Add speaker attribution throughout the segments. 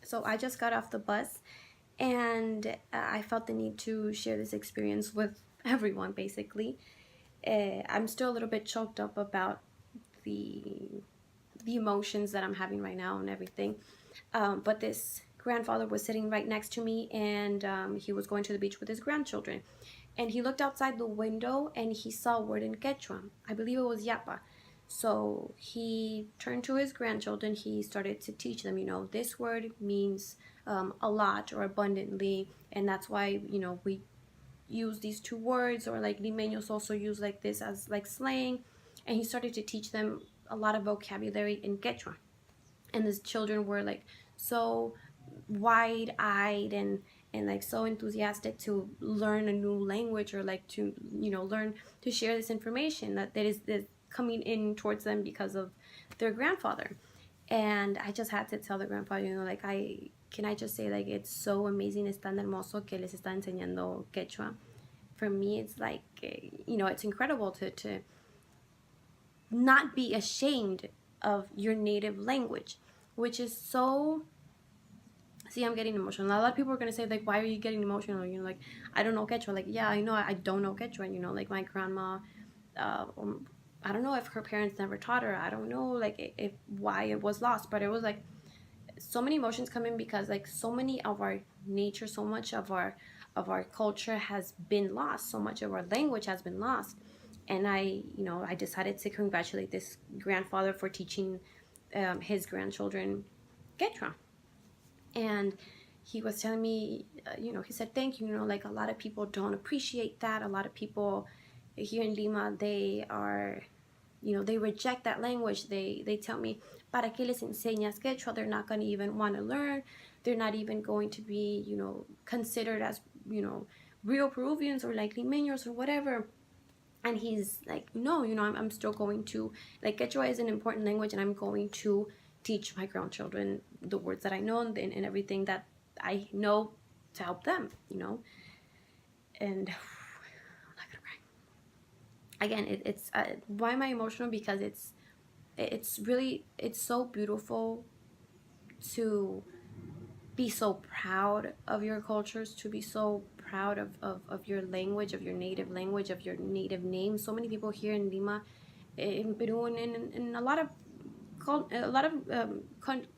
Speaker 1: So I just got off the bus, and I felt the need to share this experience with everyone, basically. I'm still a little bit choked up about the the emotions that I'm having right now and everything. But this grandfather was sitting right next to me, and he was going to the beach with his grandchildren. And he looked outside the window and he saw a word in Quechua. I believe it was yapa. So he turned to his grandchildren. He started to teach them, this word means a lot or abundantly. And that's why, we use these two words, or like limeños also use like this as like slang. And he started to teach them a lot of vocabulary in Quechua. And his children were like so wide-eyed and like so enthusiastic to learn a new language, or like to learn to share this information that is coming in towards them because of their grandfather. And I just had to tell the grandfather, like, I just say, like, it's so amazing, es tan hermoso que les está enseñando quechua. For me, it's like, it's incredible to not be ashamed of your native language, which is so. See, I'm getting emotional. A lot of people are gonna say, like, why are you getting emotional? Like, I don't know Quechua. Like, yeah, I know I don't know Quechua. Like my grandma, I don't know if her parents never taught her. I don't know, like, if why it was lost, but it was like so many emotions come in because like so many of our nature, so much of our culture has been lost. So much of our language has been lost. And I decided to congratulate this grandfather for teaching his grandchildren Quechua. And he was telling me, he said, thank you. Like, a lot of people don't appreciate that. A lot of people here in Lima, they are, they reject that language. They tell me, para qué les enseñas quechua? They're not going to even want to learn. They're not even going to be, considered as, real Peruvians or like limeños or whatever. And he's like, no, I'm still going to, like, quechua is an important language, and I'm going to teach my grandchildren the words that I know and everything that I know to help them, and I'm not gonna cry. Again, it's why am I emotional? Because it's really, it's so beautiful to be so proud of your cultures, to be so proud of your language, of your native language, of your native name. So many people here in Lima, in Peru, and in a lot of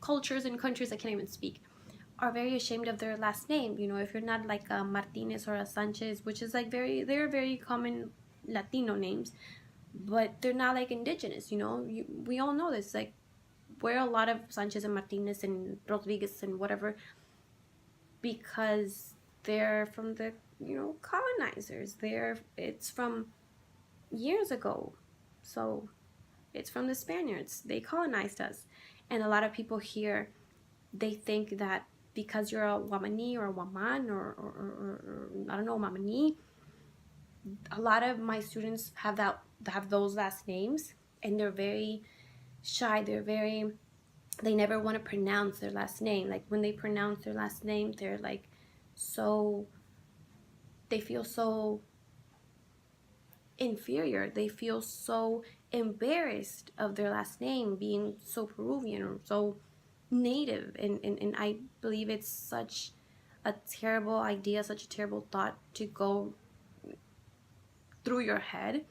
Speaker 1: cultures and countries I can't even speak, are very ashamed of their last name. If you're not like a Martinez or a Sanchez, which is like they're very common Latino names, but they're not like indigenous. We all know this. Like, we're a lot of Sanchez and Martinez and Rodriguez and whatever because they're from the colonizers. It's from years ago, so it's from the Spaniards. They colonized us. And a lot of people here, they think that because you're a Wamani or a Waman or I don't know, Mamani, a lot of my students have those last names, and they're very shy. They never want to pronounce their last name. Like, when they pronounce their last name, they're like they feel so inferior. They feel so embarrassed of their last name being so Peruvian or so native. And I believe it's such a terrible idea, such a terrible thought to go through your head,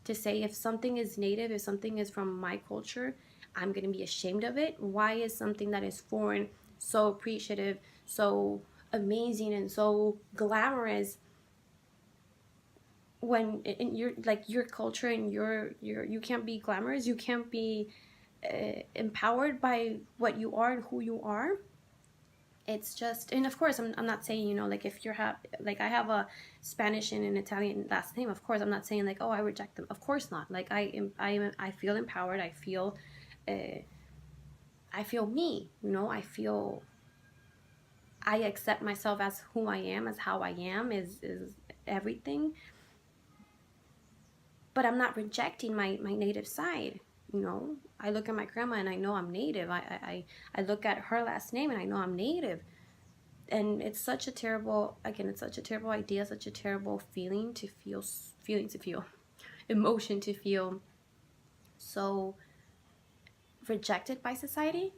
Speaker 1: to say if something is native, if something is from my culture, I'm going to be ashamed of it. Why is something that is foreign so appreciative, so amazing, and so glamorous, when in your culture and you can't be glamorous, you can't be empowered by what you are and who you are? It's just, and of course, I'm not saying, like, if you're like, I have a Spanish and an Italian last name. Of course, I'm not saying like, oh, I reject them. Of course not. Like, I feel empowered. I feel me. I accept myself as who I am, as how I am, is everything. But I'm not rejecting my native side. I look at my grandma and I know I'm native. I look at her last name and I know I'm native. And it's such a terrible, again, it's such a terrible idea, such a terrible feeling to feel, emotion to feel so rejected by society.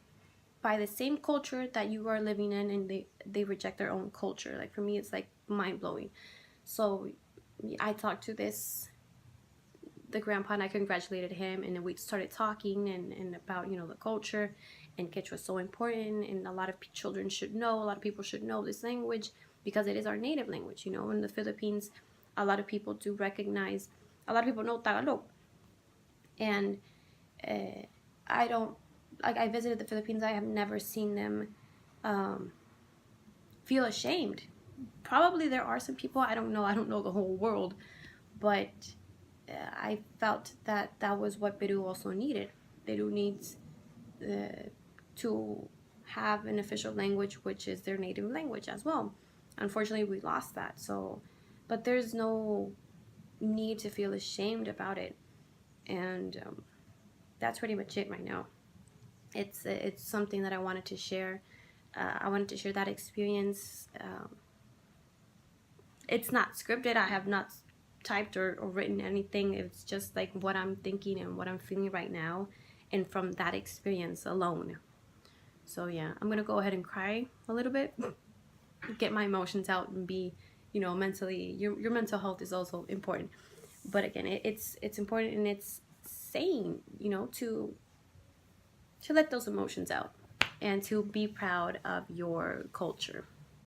Speaker 1: by the same culture that you are living in, and they reject their own culture. Like for me, it's like mind-blowing. So I talked to the grandpa, and I congratulated him, and then we started talking and about, the culture, and Quechua is so important, and a lot of children should know, a lot of people should know this language because it is our native language. In the Philippines, a lot of people do recognize, a lot of people know Tagalog, and I don't, like, I visited the Philippines, I have never seen them feel ashamed. Probably there are some people, I don't know the whole world, but I felt that that was what Peru also needed. Peru needs to have an official language, which is their native language as well. Unfortunately, we lost that. So, but there's no need to feel ashamed about it, and that's pretty much it right now. It's something that I wanted to share. I wanted to share that experience. It's not scripted. I have not typed or written anything. It's just like what I'm thinking and what I'm feeling right now, and from that experience alone. So yeah, I'm gonna go ahead and cry a little bit, get my emotions out, and be, mentally. Your mental health is also important. But again, it's important, and it's sane, to let those emotions out and to be proud of your culture.